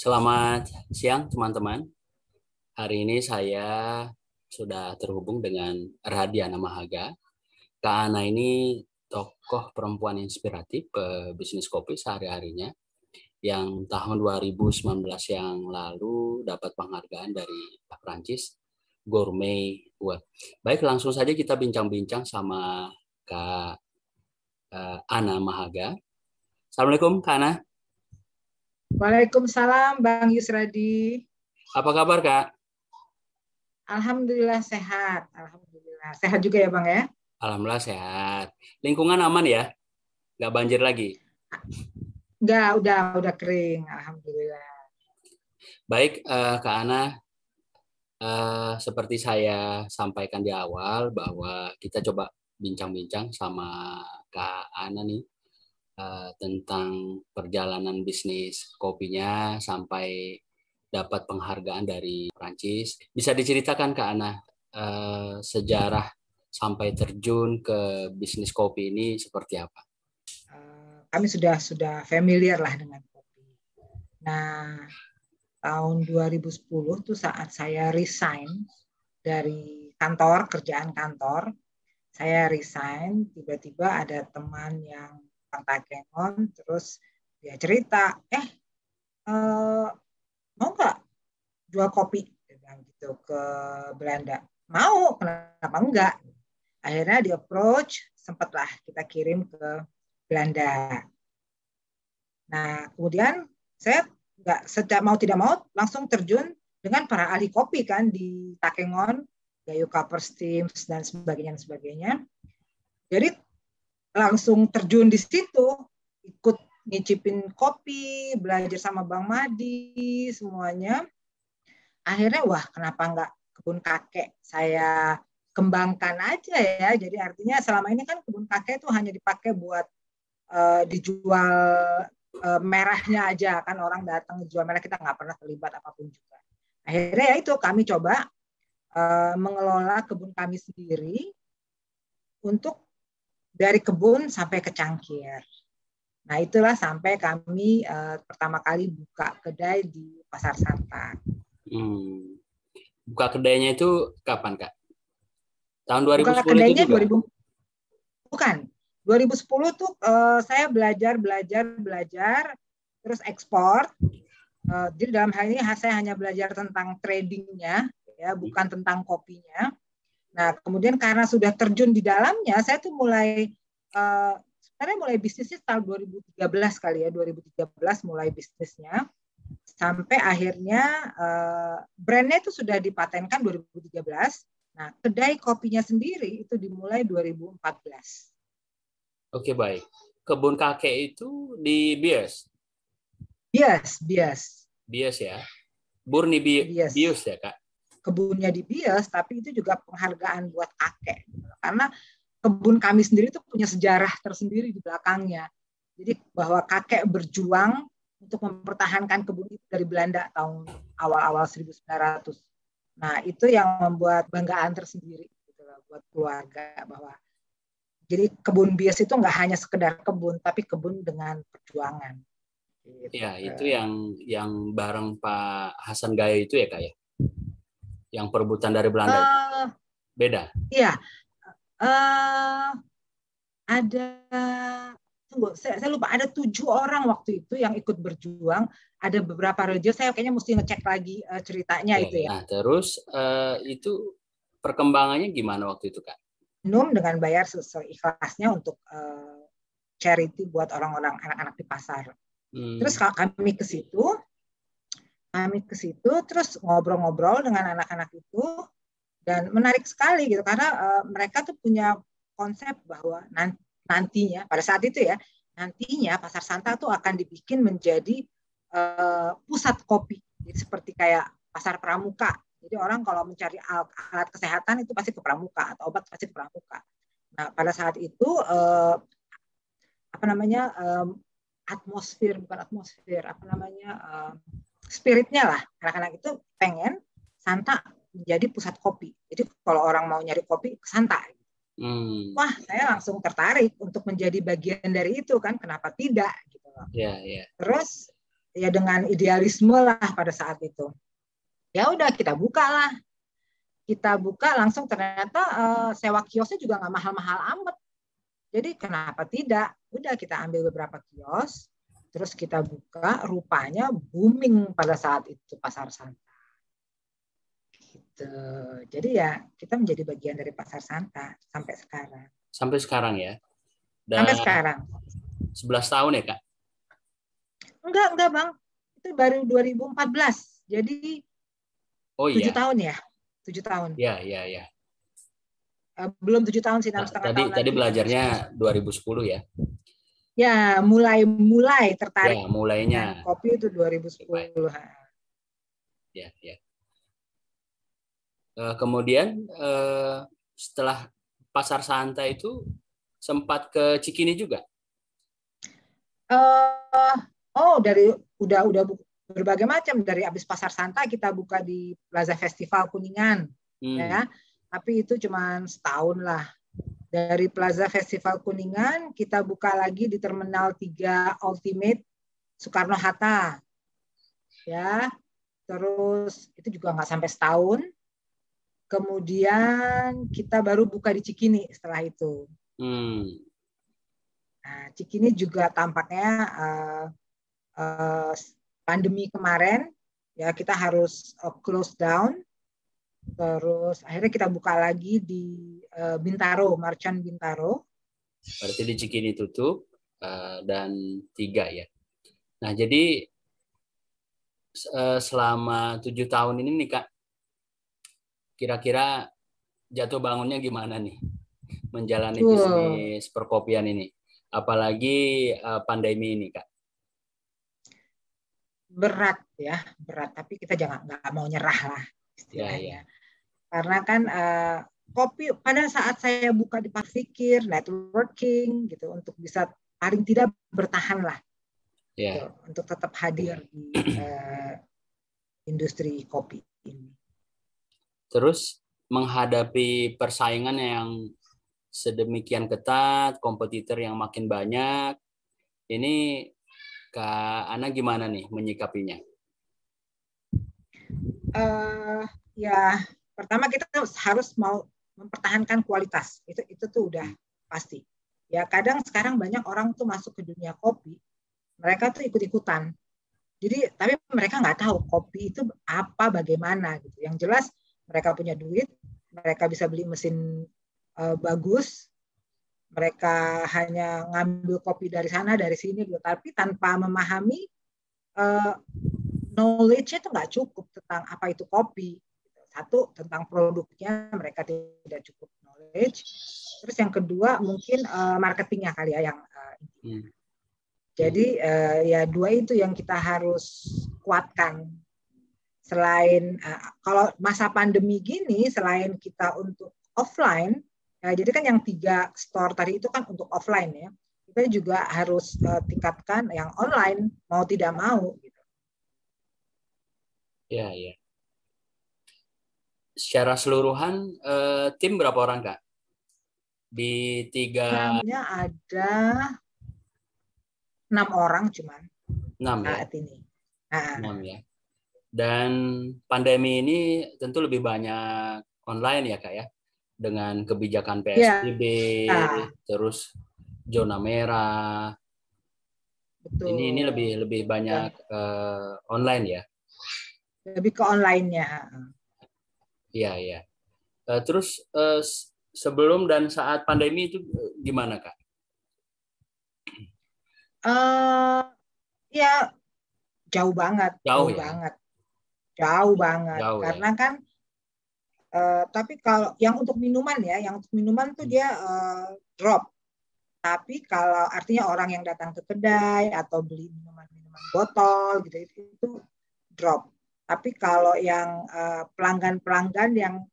Selamat siang teman-teman. Hari ini saya sudah terhubung dengan Radiana Mahaga. Kak Ana ini tokoh perempuan inspiratif bisnis kopi sehari-harinya yang tahun 2019 yang lalu dapat penghargaan dari Prancis Gourmet Award. Baik, langsung saja kita bincang-bincang sama Kak Ana Mahaga. Assalamualaikum Kak Ana. Waalaikumsalam Bang Yusradi. Apa kabar Kak? Alhamdulillah sehat. Alhamdulillah. Sehat juga ya Bang ya? Alhamdulillah sehat. Lingkungan aman ya? Nggak banjir lagi? Enggak, udah kering. Alhamdulillah. Baik, Kak Ana, seperti saya sampaikan di awal bahwa kita coba bincang-bincang sama Kak Ana nih tentang perjalanan bisnis kopinya sampai dapat penghargaan dari Prancis. Bisa diceritakan Kak Ana sejarah sampai terjun ke bisnis kopi ini seperti apa? Kami sudah familiar lah dengan kopi. Nah, tahun 2010 tuh saat saya resign dari kerjaan kantor, saya resign, tiba-tiba ada teman yang kontak-kontak, terus dia cerita, mau nggak jual kopi, dia bilang gitu ke Belanda. Mau, kenapa enggak? Akhirnya di approach, sempatlah kita kirim ke Belanda. Nah, kemudian saya nggak mau tidak mau langsung terjun dengan para ahli kopi kan di Takengon, Gayo Kappersteams dan sebagainya. Jadi langsung terjun di situ, ikut ngicipin kopi, belajar sama Bang Madi, semuanya. Akhirnya wah kenapa nggak kebun kakek saya kembangkan aja ya. Jadi artinya selama ini kan kebun kakek itu hanya dipakai buat dijual merahnya aja, kan orang datang jual merah, kita nggak pernah terlibat apapun juga. Akhirnya ya itu kami coba mengelola kebun kami sendiri untuk dari kebun sampai ke cangkir. Nah itulah sampai kami pertama kali buka kedai di Pasar Santa. Buka kedainya itu kapan Kak? Tahun 2010 buka kedainya itu juga? Bukan. 2010 tuh saya belajar, terus ekspor. Jadi dalam hal ini saya hanya belajar tentang tradingnya, ya, bukan tentang kopinya. Nah, kemudian karena sudah terjun di dalamnya, saya tuh sebenarnya mulai bisnisnya tahun 2013 kali ya, 2013 mulai bisnisnya. Sampai akhirnya brandnya itu sudah dipatenkan 2013. Nah, kedai kopinya sendiri itu dimulai 2014. Oke, baik. Kebun kakek itu di Bias? Bias ya. Murni Bias ya, Kak? Kebunnya di Bias, tapi itu juga penghargaan buat kakek. Karena kebun kami sendiri itu punya sejarah tersendiri di belakangnya. Jadi bahwa kakek berjuang untuk mempertahankan kebun itu dari Belanda tahun awal-awal 1900. Nah, itu yang membuat banggaan tersendiri gitu loh, buat keluarga, bahwa jadi kebun Bias itu nggak hanya sekedar kebun, tapi kebun dengan perjuangan. Gitu. Ya, itu yang bareng Pak Hasan Gaya itu ya, Kak ya? Yang perebutan dari Belanda. Beda? Iya. Ada, tunggu, saya lupa, ada 7 orang waktu itu yang ikut berjuang. Ada beberapa region, saya kayaknya mesti ngecek lagi ceritanya itu ya. Nah, terus itu perkembangannya gimana waktu itu, Kak? Minum dengan bayar sesuai ikhlasnya untuk charity buat orang-orang anak-anak di pasar. Terus kami ke situ, terus ngobrol-ngobrol dengan anak-anak itu, dan menarik sekali gitu karena mereka tuh punya konsep bahwa nantinya pada saat itu ya, nantinya Pasar Santa tuh akan dibikin menjadi pusat kopi. Jadi seperti kayak pasar pramuka. Jadi orang kalau mencari alat kesehatan itu pasti ke pramuka, atau obat pasti ke pramuka. Nah, pada saat itu spiritnya lah, anak-anak itu pengen Santa menjadi pusat kopi. Jadi kalau orang mau nyari kopi ke Santa. Wah, saya langsung tertarik untuk menjadi bagian dari itu kan, kenapa tidak gitu loh. Yeah. Terus ya dengan idealisme lah pada saat itu. Ya udah kita buka lah. Kita buka langsung ternyata sewa kiosnya juga nggak mahal-mahal amat. Jadi kenapa tidak? Udah kita ambil beberapa kios, terus kita buka, rupanya booming pada saat itu pasar Santa. Gitu. Jadi ya kita menjadi bagian dari pasar Santa sampai sekarang. Sampai sekarang ya. Sampai Dan sekarang. 11 tahun ya, Kak? Enggak Bang. Itu baru 2014. Jadi Oh 7 iya. tahun ya. 7 tahun. Ya. Belum 7 tahun sih, 6,5 tahun Tadi lagi. belajarnya 2010 ya? Ya, mulai tertarik Ya, mulainya. dengan kopi itu 2010. Ya. Kemudian setelah pasar Santa itu sempat ke Cikini juga? Dari udah berbagai macam. Dari habis pasar Santa kita buka di Plaza Festival Kuningan, ya. Tapi itu cuma setahun lah. Dari Plaza Festival Kuningan kita buka lagi di Terminal 3 Ultimate Soekarno Hatta, ya. Terus itu juga nggak sampai setahun. Kemudian kita baru buka di Cikini setelah itu. Nah, Cikini juga tampaknya pandemi kemarin ya kita harus close down. Terus akhirnya kita buka lagi di Bintaro, Marchand Bintaro. Berarti di Cikini tutup dan 3 ya. Nah jadi selama 7 tahun ini nih Kak, kira-kira jatuh bangunnya gimana nih menjalani bisnis perkopian ini, apalagi pandemi ini Kak? Berat, tapi kita nggak mau nyerah lah istilahnya. Karena kan kopi pada saat saya buka di pikir networking gitu untuk bisa paling tidak bertahan lah, gitu, untuk tetap hadir di industri kopi ini. Terus menghadapi persaingan yang sedemikian ketat, kompetitor yang makin banyak, ini Kak Ana gimana nih menyikapinya? Ya pertama kita harus mau mempertahankan kualitas, itu tuh udah pasti. Ya kadang sekarang banyak orang tuh masuk ke dunia kopi, mereka tuh ikut-ikutan. Jadi tapi mereka nggak tahu kopi itu apa, bagaimana gitu. Yang jelas mereka punya duit, mereka bisa beli mesin bagus, mereka hanya ngambil kopi dari sana dari sini, tapi tanpa memahami knowledge-nya itu nggak cukup tentang apa itu kopi. Satu, tentang produknya mereka tidak cukup knowledge. Terus yang kedua mungkin marketingnya kali ya yang Jadi ya dua itu yang kita harus kuatkan. Selain kalau masa pandemi gini, selain kita untuk offline, ya, jadi kan yang 3 store tadi itu kan untuk offline ya, kita juga harus tingkatkan yang online mau tidak mau. Gitu. Ya. Secara keseluruhan tim berapa orang Kak? Di 3. Ada 6 orang cuman. 6 ya? Saat ini. 6 ya. Dan pandemi ini tentu lebih banyak online ya Kak ya? Dengan kebijakan PSBB, terus zona merah. Betul. Ini lebih banyak online ya? Lebih ke online-nya. Iya. Terus sebelum dan saat pandemi itu gimana Kak? Ya jauh banget. Jauh Karena kan tapi kalau yang untuk minuman tuh dia drop. Tapi kalau artinya orang yang datang ke kedai atau beli minuman botol gitu itu drop. Tapi kalau yang pelanggan yang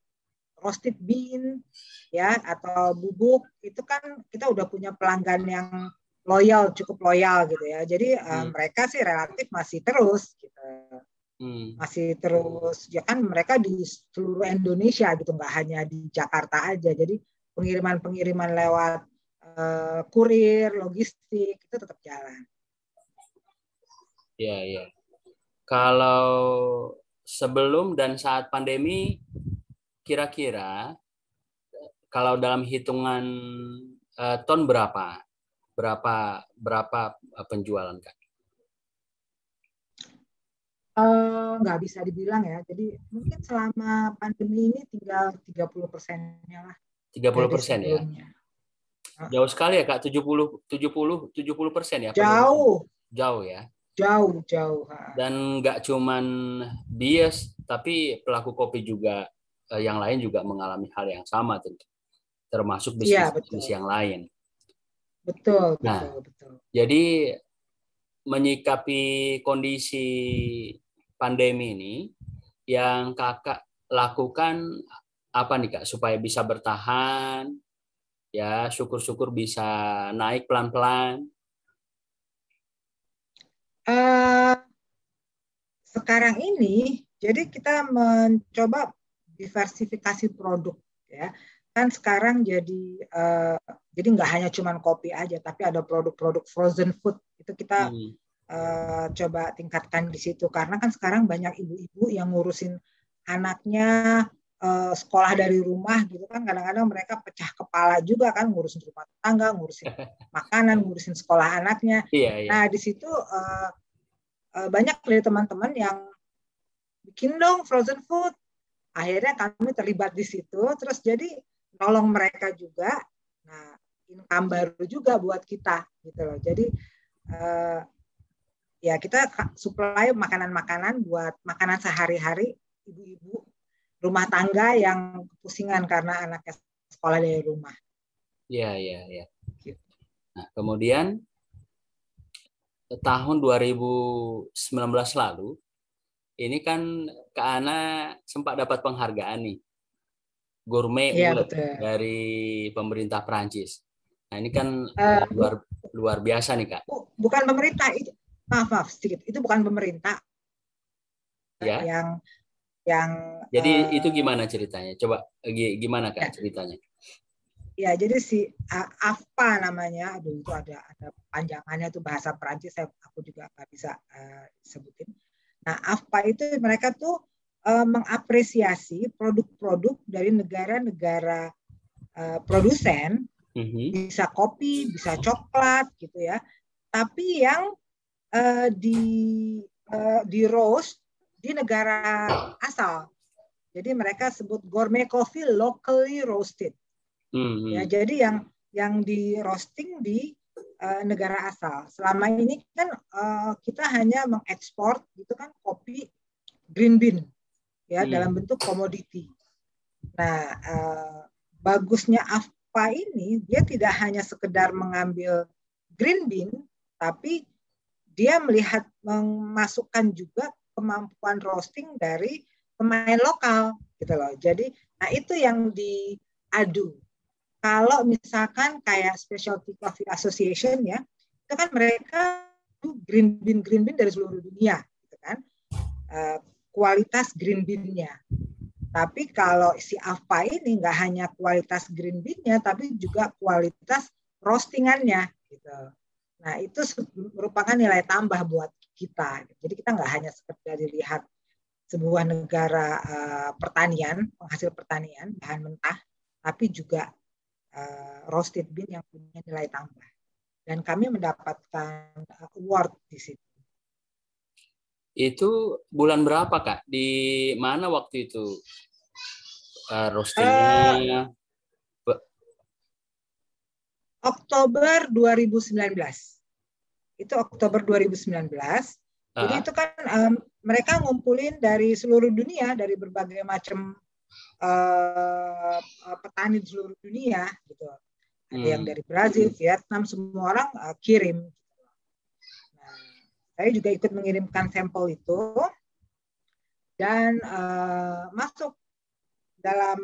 roasted bean ya atau bubuk itu kan kita udah punya pelanggan yang cukup loyal gitu ya. Jadi mereka sih relatif masih terus gitu. Masih terus ya kan mereka di seluruh Indonesia gitu, nggak hanya di Jakarta aja. Jadi pengiriman lewat kurir, logistik itu tetap jalan. Iya, iya. Kalau sebelum dan saat pandemi, kira-kira kalau dalam hitungan ton berapa? Berapa penjualan, Kak? Nggak bisa dibilang ya. Jadi mungkin selama pandemi ini tinggal 30%-nya lah dari 30% ya. sebelumnya. Jauh sekali ya, Kak. 70% ya penurunan. Jauh, Jauh ya. jauh, jauh. Dan nggak cuman bias, tapi pelaku kopi juga yang lain juga mengalami hal yang sama tentu. Termasuk Iya, bisnis-bisnis betul. yang lain. Betul, Nah, betul, betul. jadi menyikapi kondisi pandemi ini, yang kakak lakukan apa nih Kak supaya bisa bertahan, ya syukur-syukur bisa naik pelan-pelan. Eh, Sekarang ini, jadi kita mencoba diversifikasi produk, ya. Kan sekarang jadi nggak hanya cuman kopi aja, tapi ada produk-produk frozen food itu kita Hmm. coba tingkatkan di situ karena kan sekarang banyak ibu-ibu yang ngurusin anaknya sekolah dari rumah gitu kan kadang-kadang mereka pecah kepala juga kan ngurusin rumah tangga, ngurusin makanan, ngurusin sekolah anaknya. Iya, iya. Nah di situ banyak dari teman-teman yang bikin dong frozen food. Akhirnya kami terlibat di situ, terus jadi nolong mereka juga. Nah income baru juga buat kita gitu loh. Jadi uh, ya kita supply makanan-makanan buat makanan sehari-hari ibu-ibu rumah tangga yang pusingan karena anaknya sekolah dari rumah. Iya, iya, iya. Nah, kemudian tahun 2019 lalu, ini kan Kak Ana sempat dapat penghargaan nih, Gourmet Iya Award betul. dari pemerintah Prancis. Nah, ini kan Bu, luar biasa nih Kak. bukan pemerintah itu, maaf sedikit, itu bukan pemerintah Ya. yang Jadi itu gimana ceritanya? Coba gimana Kak ya, ceritanya? ya jadi si AFPA namanya, aduh itu ada panjangannya tuh bahasa Perancis, aku juga nggak bisa sebutin. Nah AFPA itu mereka tuh mengapresiasi produk-produk dari negara-negara produsen, bisa kopi, bisa coklat gitu ya, tapi yang di roast di negara asal. Jadi mereka sebut gourmet coffee locally roasted. Ya, jadi yang di roasting di negara asal. Selama ini kan kita hanya mengekspor gitu kan kopi green bean ya dalam bentuk komoditi. Nah, bagusnya AFPA ini dia tidak hanya sekedar mengambil green bean, tapi dia melihat memasukkan juga kemampuan roasting dari pemain lokal gitu loh. Jadi, nah itu yang diadu. Kalau misalkan kayak Specialty Coffee Association ya, itu kan mereka green bean dari seluruh dunia, gitu kan? Kualitas green bean-nya. Tapi kalau si AFPA ini nggak hanya kualitas green bean-nya, tapi juga kualitas roastingannya, gitu. Nah itu merupakan nilai tambah buat kita. Jadi kita nggak hanya sekedar dilihat sebuah negara pertanian, penghasil pertanian, bahan mentah, tapi juga roasted bean yang punya nilai tambah. Dan kami mendapatkan award di situ. Itu bulan berapa Kak? Di mana waktu itu roastingnya? Oktober 2019. Itu Oktober 2019. Jadi itu kan mereka ngumpulin dari seluruh dunia, dari berbagai macam petani di seluruh dunia gitu. Ada yang dari Brazil, Vietnam, semua orang kirim. Nah, saya juga ikut mengirimkan sampel itu dan masuk dalam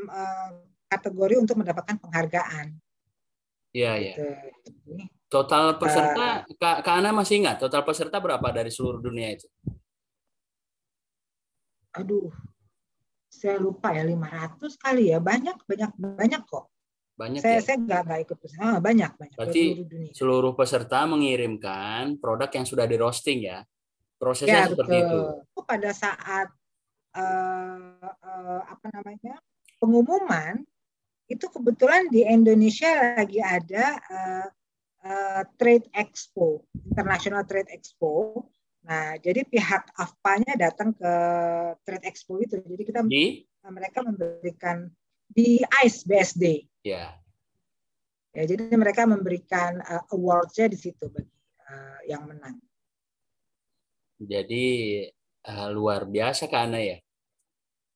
kategori untuk mendapatkan penghargaan. Iya, gitu. Ya. Total peserta, Kak Ana masih ingat total peserta berapa dari seluruh dunia itu? Aduh, saya lupa ya 500 kali ya, banyak kok. Banyak saya ya. Saya nggak ikut banyak Berarti dari seluruh dunia. Seluruh peserta mengirimkan produk yang sudah di roasting ya, Prosesnya Ya, seperti itu. betul. Pada saat apa namanya pengumuman itu kebetulan di Indonesia lagi ada Trade Expo, International Trade Expo. Nah, jadi pihak AFPA-nya datang ke Trade Expo itu. Jadi mereka memberikan di ICE BSD. Ya. Ya, jadi mereka memberikan awards-nya di situ bagi yang menang. Jadi luar biasa Kak Ana ya.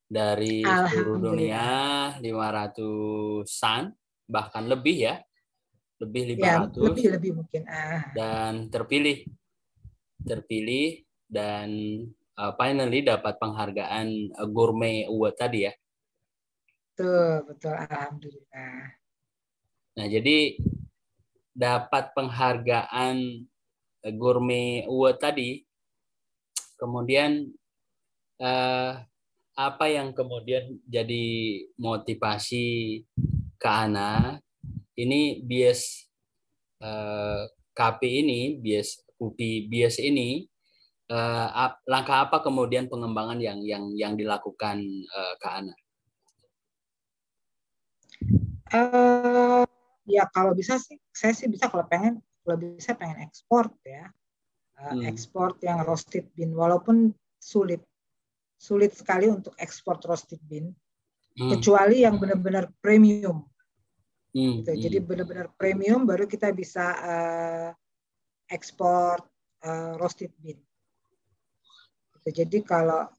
Dari seluruh dunia 500-an bahkan lebih ya. Lebih 500. Ya, lebih mungkin. Dan terpilih dan finally dapat penghargaan Gourmet Award tadi ya. Betul, alhamdulillah. Nah, jadi dapat penghargaan Gourmet Award tadi, kemudian apa yang kemudian jadi motivasi ke Ana ini bias KP ini, bias UPI bias ini, langkah apa kemudian pengembangan yang dilakukan ke Ana? Ya kalau bisa sih, saya sih bisa kalau bisa pengen ekspor ya, ekspor yang roasted bean, walaupun sulit sekali untuk ekspor roasted bean, kecuali yang benar-benar premium. Gitu. Jadi benar-benar premium baru kita bisa ekspor roasted bean. Gitu. Jadi kalau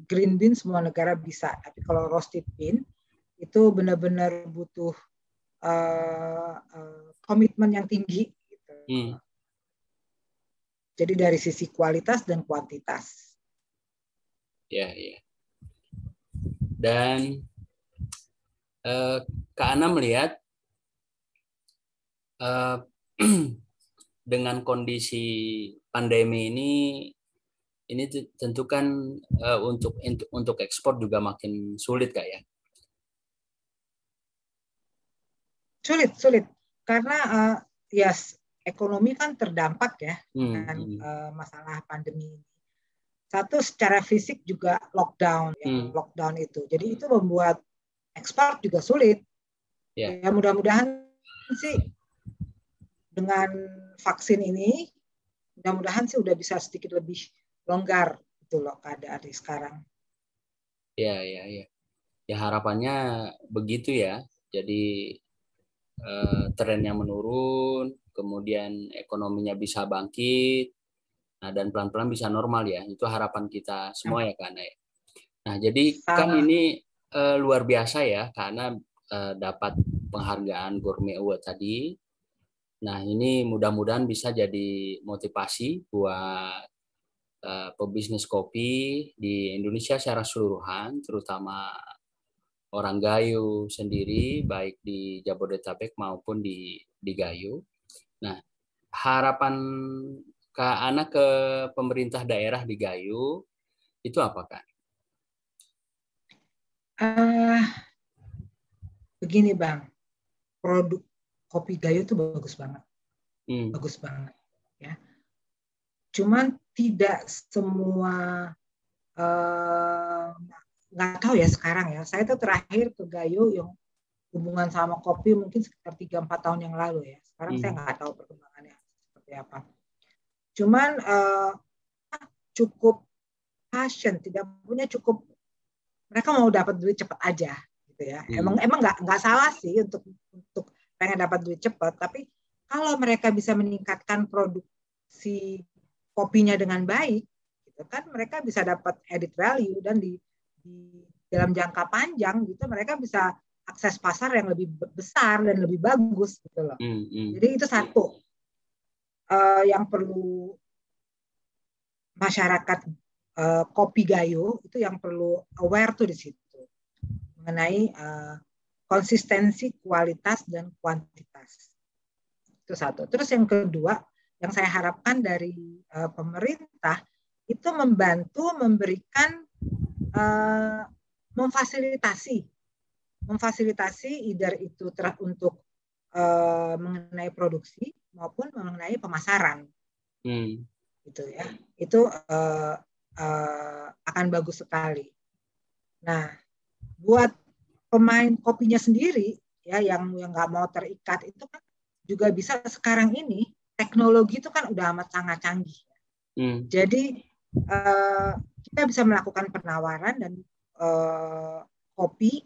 green bean semua negara bisa, tapi kalau roasted bean itu benar-benar butuh komitmen yang tinggi. Gitu. Jadi dari sisi kualitas dan kuantitas. Ya. Dan Kak Ana melihat dengan kondisi pandemi ini tentu kan untuk ekspor juga makin sulit Kak ya. Sulit karena ekonomi kan terdampak ya dengan masalah pandemi ini. Satu, secara fisik juga lockdown itu. Jadi itu membuat ekspor juga sulit. Ya mudah-mudahan sih dengan vaksin ini, mudah-mudahan sih udah bisa sedikit lebih longgar gitu loh keadaan di sekarang. Ya. Ya harapannya begitu ya. Jadi trennya menurun, kemudian ekonominya bisa bangkit, nah dan pelan-pelan bisa normal ya. Itu harapan kita semua ya Kak Ana. Nah jadi kan ini luar biasa ya karena dapat penghargaan Gourmet Award tadi. Nah ini mudah-mudahan bisa jadi motivasi buat pebisnis kopi di Indonesia secara keseluruhan, terutama orang Gayo sendiri, baik di Jabodetabek maupun di Gayo. Nah, harapan Kak Ana ke pemerintah daerah di Gayo itu apa Kak? Begini Bang, produk kopi Gayo itu bagus banget. Bagus banget. Ya. Cuman tidak semua nggak tahu ya sekarang ya. Saya tuh terakhir ke Gayo yang hubungan sama kopi mungkin sekitar 3-4 tahun yang lalu ya. Sekarang saya nggak tahu perkembangannya seperti apa. Cuman cukup passion, tidak punya cukup, mereka mau dapat duit cepat aja gitu ya. Emang nggak salah sih untuk pengen dapat duit cepat, tapi kalau mereka bisa meningkatkan produksi kopinya dengan baik, gitu kan mereka bisa dapat added value dan di dalam jangka panjang gitu mereka bisa akses pasar yang lebih besar dan lebih bagus gitu loh. Jadi itu satu yang perlu masyarakat kopi Gayo itu yang perlu aware tuh di situ mengenai konsistensi kualitas dan kuantitas. Itu satu. Terus yang kedua yang saya harapkan dari pemerintah itu membantu memberikan memfasilitasi either itu untuk mengenai produksi maupun mengenai pemasaran. gitu ya. Itu akan bagus sekali. Nah, buat pemain kopinya sendiri ya yang nggak mau terikat itu kan juga bisa sekarang ini teknologi itu kan udah amat sangat canggih. Jadi kita bisa melakukan penawaran dan kopi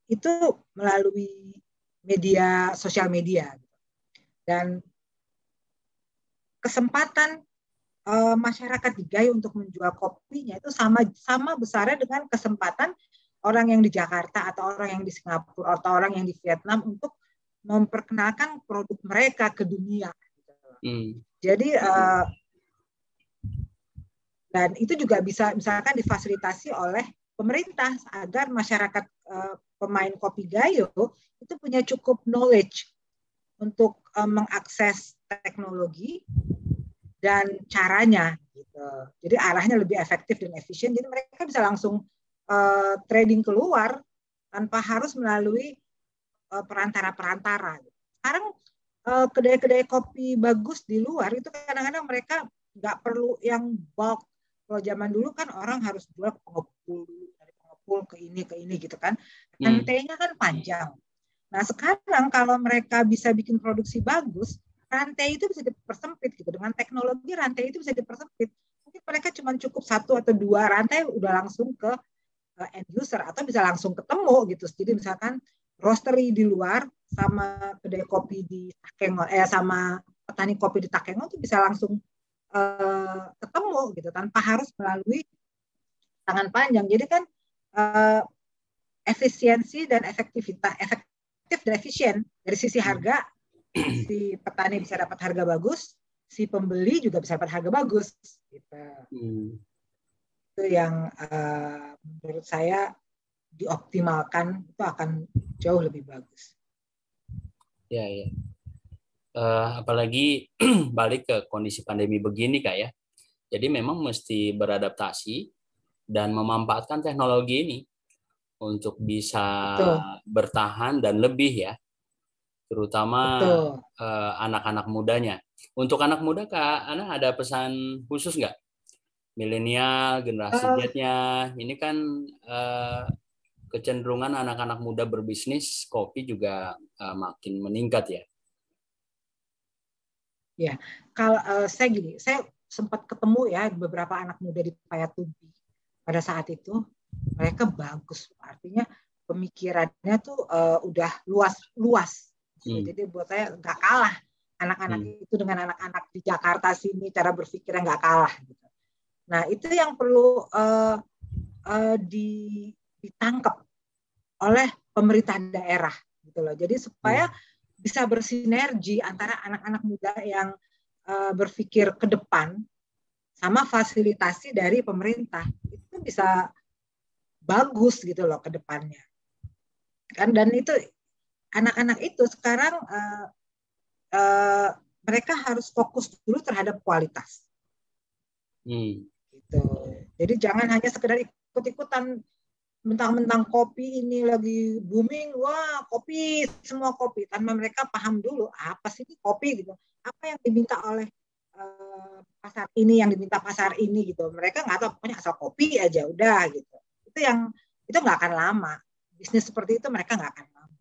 itu melalui media sosial media dan kesempatan masyarakat di Gayo untuk menjual kopinya itu sama besarnya dengan kesempatan orang yang di Jakarta atau orang yang di Singapura atau orang yang di Vietnam untuk memperkenalkan produk mereka ke dunia. Jadi dan itu juga bisa misalkan difasilitasi oleh pemerintah agar masyarakat pemain kopi Gayo itu punya cukup knowledge untuk mengakses teknologi dan caranya gitu. Jadi arahnya lebih efektif dan efisien. Jadi mereka bisa langsung trading keluar tanpa harus melalui perantara-perantara. Sekarang kedai-kedai kopi bagus di luar itu kadang-kadang mereka nggak perlu yang bulk. Kalau zaman dulu kan orang harus jual pengepul dari pengepul ke ini gitu kan. Rantainya kan panjang. Nah sekarang kalau mereka bisa bikin produksi bagus, rantai itu bisa dipersempit gitu. Dengan teknologi rantai itu bisa dipersempit. Mungkin mereka cuma cukup 1 atau 2 rantai udah langsung ke end user atau bisa langsung ketemu gitu. Jadi misalkan roastery di luar sama kedai kopi di Takengon sama petani kopi di Takengon itu bisa langsung ketemu gitu tanpa harus melalui tangan panjang. Jadi kan efisiensi dan efektif dan efisien dari sisi harga, si petani bisa dapat harga bagus, si pembeli juga bisa dapat harga bagus. Gitu. Itu yang menurut saya dioptimalkan itu akan jauh lebih bagus. Ya. Apalagi balik ke kondisi pandemi begini Kak ya. Jadi memang mesti beradaptasi dan memanfaatkan teknologi ini untuk bisa bertahan dan lebih ya. Terutama anak-anak mudanya. Untuk anak muda Kak, Ana ada pesan khusus nggak? Milenial, generasi Z-nya, ini kan kecenderungan anak-anak muda berbisnis kopi juga makin meningkat ya. Ya, kalau saya sempat ketemu ya beberapa anak muda di Payatumbi pada saat itu, mereka bagus, artinya pemikirannya tuh udah luas. Jadi buat saya nggak kalah anak-anak itu dengan anak-anak di Jakarta sini, cara berpikirnya nggak kalah. Gitu. Nah itu yang perlu ditangkap oleh pemerintah daerah, gitu loh. Jadi supaya bisa bersinergi antara anak-anak muda yang berpikir ke depan sama fasilitasi dari pemerintah itu bisa bagus gitu loh ke depannya. Kan dan itu anak-anak itu sekarang mereka harus fokus dulu terhadap kualitas. Gitu. Jadi jangan hanya sekedar ikut-ikutan mentang-mentang kopi ini lagi booming, wah kopi, semua kopi, tanpa mereka paham dulu apa sih ini kopi gitu, apa yang diminta oleh pasar ini, yang diminta pasar ini gitu. Mereka nggak tahu, pokoknya asal kopi aja udah gitu. Itu nggak akan lama. Bisnis seperti itu mereka nggak akan lama.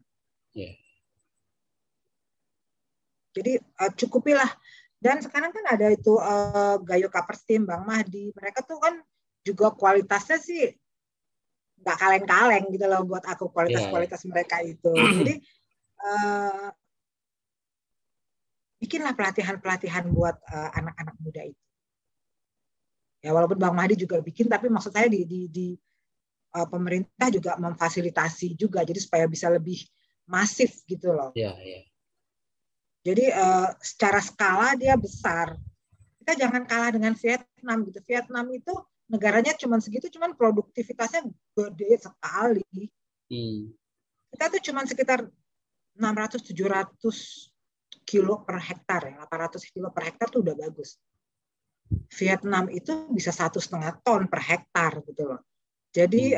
Jadi cukupilah. Dan sekarang kan ada itu Gayo Kapersteam, Bang Mahdi, mereka tuh kan juga kualitasnya sih nggak kaleng-kaleng gitu loh buat aku, kualitas mereka itu. Jadi bikinlah pelatihan-pelatihan buat anak-anak muda itu. Ya walaupun Bang Mahdi juga bikin, tapi maksud saya di pemerintah juga memfasilitasi juga, jadi supaya bisa lebih masif gitu loh. Jadi secara skala dia besar. Kita jangan kalah dengan Vietnam gitu. Vietnam itu negaranya cuma segitu, cuman produktivitasnya gede sekali. Kita tuh cuma sekitar 600-700 kilo per hektar, 800 kilo per hektar tuh udah bagus. Vietnam itu bisa 1,5 ton per hektar gitu loh. Jadi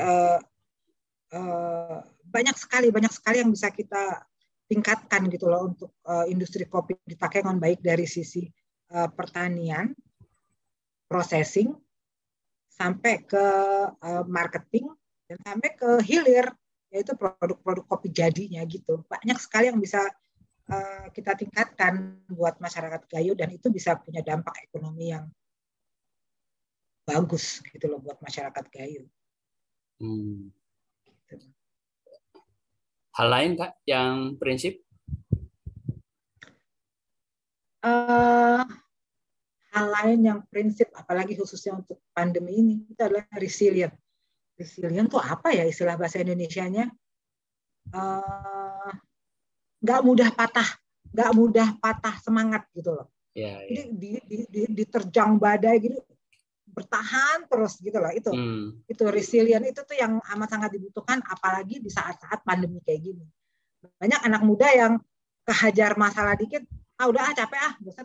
banyak sekali yang bisa kita tingkatkan gitu loh untuk industri kopi di Takengon, baik dari sisi pertanian processing, sampai ke marketing, dan sampai ke hilir, yaitu produk-produk kopi jadinya gitu. Banyak sekali yang bisa kita tingkatkan buat masyarakat Gayo, dan itu bisa punya dampak ekonomi yang bagus gitu loh buat masyarakat Gayo. Gitu. Hal lain Kak yang prinsip? Hal lain yang prinsip, apalagi khususnya untuk pandemi ini, itu adalah resilient. Resilient tuh apa ya istilah bahasa Indonesianya? Nggak mudah patah semangat gitu loh. Ya, ya. Jadi diterjang badai gitu, bertahan terus gitu loh. Itu resilient, itu tuh yang amat sangat dibutuhkan, apalagi di saat-saat pandemi kayak gini. Banyak anak muda yang kehajar masalah dikit, udah capek bosan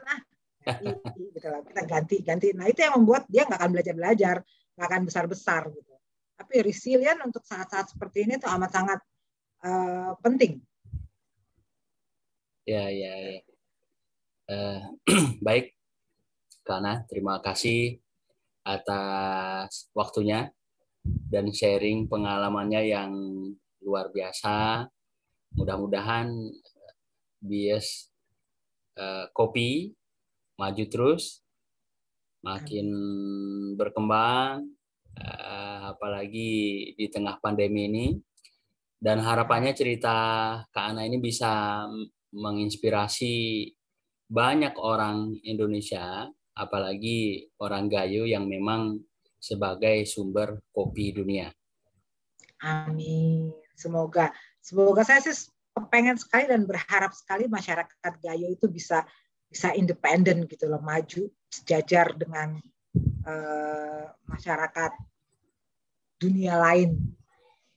gitu lah, kita ganti. Nah itu yang membuat dia nggak akan belajar, nggak akan besar gitu. Tapi resilient untuk saat-saat seperti ini tuh amat sangat penting. Ya. Baik, Kana, terima kasih atas waktunya dan sharing pengalamannya yang luar biasa. Mudah-mudahan bias kopi maju terus, makin berkembang, apalagi di tengah pandemi ini. Dan harapannya cerita Kak Ana ini bisa menginspirasi banyak orang Indonesia, apalagi orang Gayo yang memang sebagai sumber kopi dunia. Amin. Semoga saya sih pengen sekali dan berharap sekali masyarakat Gayo itu bisa independen gitu loh, maju sejajar dengan masyarakat dunia lain.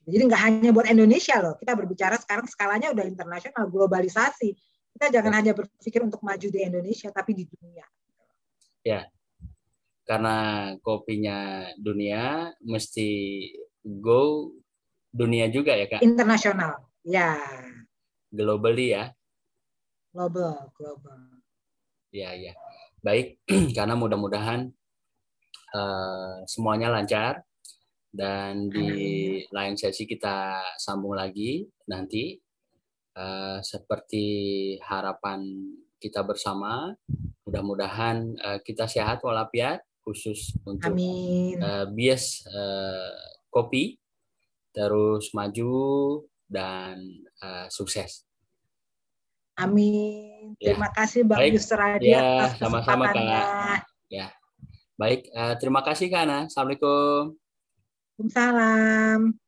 Jadi nggak hanya buat Indonesia loh, kita berbicara sekarang skalanya udah internasional, globalisasi. Kita jangan hanya berpikir untuk maju di Indonesia, tapi di dunia. Ya, karena kopinya dunia, mesti go dunia juga ya Kak? Internasional, ya. Globally ya? Global. Ya. Baik, karena mudah-mudahan semuanya lancar. Dan di lain sesi kita sambung lagi nanti, seperti harapan kita bersama, mudah-mudahan kita sehat walafiat, khusus untuk bias kopi terus maju dan sukses. Amin. Terima kasih Mbak Yusradi atas kesempatannya. Ya, baik. Terima kasih Kak Ana. Assalamualaikum. Waalaikumsalam.